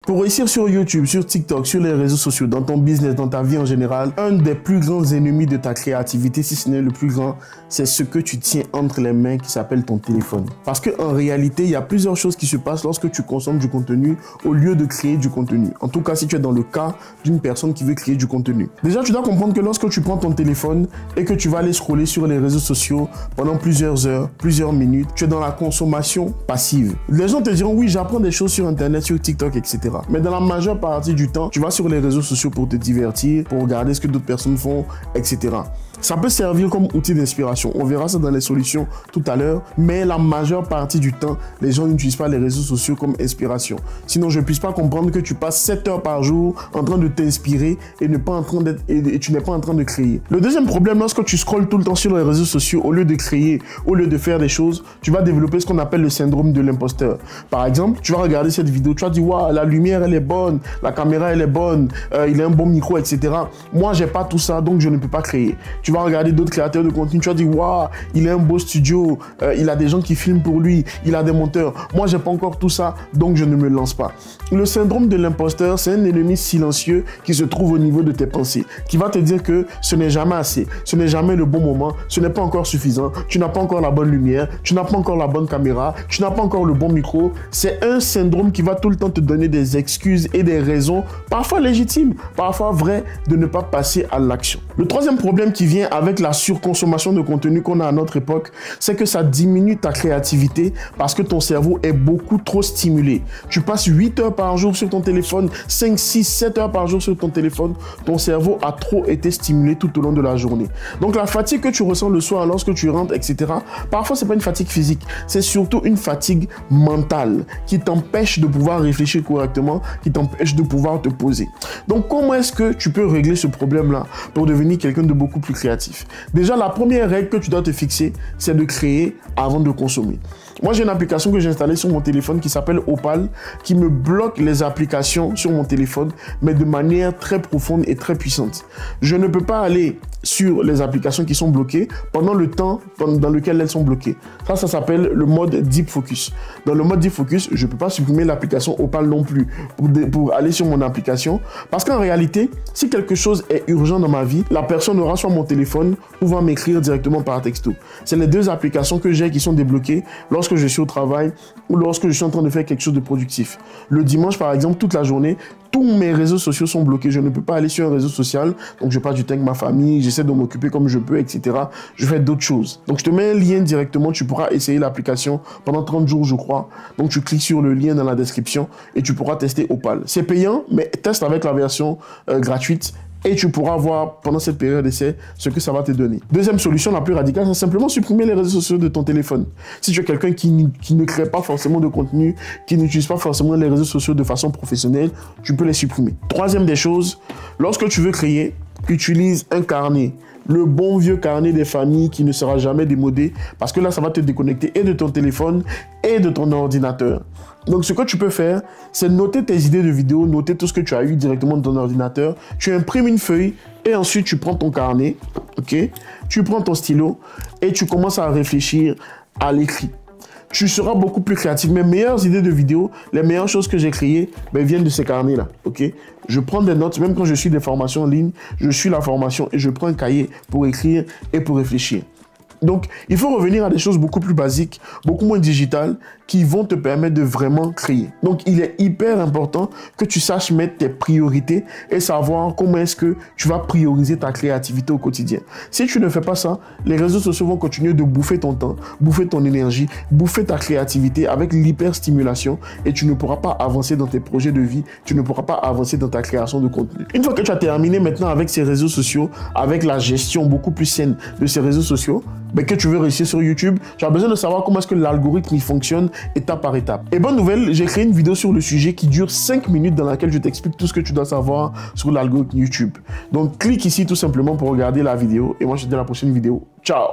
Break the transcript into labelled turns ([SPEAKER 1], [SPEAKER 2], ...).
[SPEAKER 1] Pour réussir sur YouTube, sur TikTok, sur les réseaux sociaux, dans ton business, dans ta vie en général, un des plus grands ennemis de ta créativité, si ce n'est le plus grand, c'est ce que tu tiens entre les mains qui s'appelle ton téléphone. Parce qu'en réalité, il y a plusieurs choses qui se passent lorsque tu consommes du contenu au lieu de créer du contenu. En tout cas, si tu es dans le cas d'une personne qui veut créer du contenu. Déjà, tu dois comprendre que lorsque tu prends ton téléphone et que tu vas aller scroller sur les réseaux sociaux pendant plusieurs heures, plusieurs minutes, tu es dans la consommation passive. Les gens te diront, oui, j'apprends des choses sur Internet, sur TikTok, etc. Mais dans la majeure partie du temps, tu vas sur les réseaux sociaux pour te divertir, pour regarder ce que d'autres personnes font, etc. Ça peut servir comme outil d'inspiration. On verra ça dans les solutions tout à l'heure. Mais la majeure partie du temps, les gens n'utilisent pas les réseaux sociaux comme inspiration. Sinon, je ne puisse pas comprendre que tu passes 7 heures par jour en train de t'inspirer et tu n'es pas en train de créer. Le deuxième problème, lorsque tu scrolles tout le temps sur les réseaux sociaux, au lieu de créer, au lieu de faire des choses, tu vas développer ce qu'on appelle le syndrome de l'imposteur. Par exemple, tu vas regarder cette vidéo, tu vas dire, waouh, la lumière, elle est bonne, la caméra, elle est bonne, il a un bon micro, etc. Moi, j'ai pas tout ça, donc je ne peux pas créer. Tu vas regarder d'autres créateurs de contenu, tu vas dire, waouh, il a un beau studio, il a des gens qui filment pour lui, il a des monteurs. Moi, j'ai pas encore tout ça, donc je ne me lance pas. Le syndrome de l'imposteur, c'est un ennemi silencieux qui se trouve au niveau de tes pensées, qui va te dire que ce n'est jamais assez, ce n'est jamais le bon moment, ce n'est pas encore suffisant, tu n'as pas encore la bonne lumière, tu n'as pas encore la bonne caméra, tu n'as pas encore le bon micro. C'est un syndrome qui va tout le temps te donner des excuses et des raisons, parfois légitimes, parfois vraies, de ne pas passer à l'action. Le troisième problème qui vient avec la surconsommation de contenu qu'on a à notre époque, c'est que ça diminue ta créativité parce que ton cerveau est beaucoup trop stimulé. Tu passes 8 heures par jour sur ton téléphone, 5, 6, 7 heures par jour sur ton téléphone. Ton cerveau a trop été stimulé tout au long de la journée. Donc la fatigue que tu ressens le soir lorsque tu rentres, etc., parfois c'est pas une fatigue physique, c'est surtout une fatigue mentale qui t'empêche de pouvoir réfléchir correctement, qui t'empêche de pouvoir te poser. Donc comment est-ce que tu peux régler ce problème-là pour devenir quelqu'un de beaucoup plus créatif? Déjà, la première règle que tu dois te fixer, c'est de créer avant de consommer. Moi, j'ai une application que j'ai installée sur mon téléphone qui s'appelle Opal, qui me bloque les applications sur mon téléphone, mais de manière très profonde et très puissante. Je ne peux pas aller sur les applications qui sont bloquées pendant le temps dans lequel elles sont bloquées. Ça s'appelle le mode Deep Focus. Dans le mode Deep Focus, je ne peux pas supprimer l'application Opal non plus pour aller sur mon application. Parce qu'en réalité, si quelque chose est urgent dans ma vie, la personne aura soit mon téléphone ou va m'écrire directement par texto. C'est les deux applications que j'ai qui sont débloquées lorsque je suis au travail ou lorsque je suis en train de faire quelque chose de productif. Le dimanche, par exemple, toute la journée, tous mes réseaux sociaux sont bloqués. Je ne peux pas aller sur un réseau social. Donc, je passe du temps avec ma famille. J'essaie de m'occuper comme je peux, etc. Je fais d'autres choses. Donc, je te mets un lien directement. Tu pourras essayer l'application pendant 30 jours, je crois. Donc, tu cliques sur le lien dans la description et tu pourras tester Opal. C'est payant, mais teste avec la version gratuite. Et tu pourras voir pendant cette période d'essai ce que ça va te donner. Deuxième solution, la plus radicale, c'est simplement supprimer les réseaux sociaux de ton téléphone. Si tu es quelqu'un qui ne crée pas forcément de contenu, qui n'utilise pas forcément les réseaux sociaux de façon professionnelle, tu peux les supprimer. Troisième des choses, lorsque tu veux créer, utilise un carnet. Le bon vieux carnet des familles qui ne sera jamais démodé parce que là, ça va te déconnecter et de ton téléphone et de ton ordinateur. Donc, ce que tu peux faire, c'est noter tes idées de vidéo, noter tout ce que tu as eu directement dans ton ordinateur. Tu imprimes une feuille et ensuite, tu prends ton carnet, ok? Tu prends ton stylo et tu commences à réfléchir à l'écrit. Tu seras beaucoup plus créatif. Mes meilleures idées de vidéo, les meilleures choses que j'ai créées, viennent de ces carnets-là, ok? Je prends des notes, même quand je suis des formations en ligne, je suis la formation et je prends un cahier pour écrire et pour réfléchir. Donc, il faut revenir à des choses beaucoup plus basiques, beaucoup moins digitales, qui vont te permettre de vraiment créer. Donc, il est hyper important que tu saches mettre tes priorités et savoir comment est-ce que tu vas prioriser ta créativité au quotidien. Si tu ne fais pas ça, les réseaux sociaux vont continuer de bouffer ton temps, bouffer ton énergie, bouffer ta créativité avec l'hyperstimulation et tu ne pourras pas avancer dans tes projets de vie, tu ne pourras pas avancer dans ta création de contenu. Une fois que tu as terminé maintenant avec ces réseaux sociaux, avec la gestion beaucoup plus saine de ces réseaux sociaux, que tu veux réussir sur YouTube, tu as besoin de savoir comment est-ce que l'algorithme fonctionne étape par étape. Et bonne nouvelle, j'ai créé une vidéo sur le sujet qui dure 5 minutes dans laquelle je t'explique tout ce que tu dois savoir sur l'algorithme YouTube. Donc clique ici tout simplement pour regarder la vidéo et moi je te dis à la prochaine vidéo. Ciao!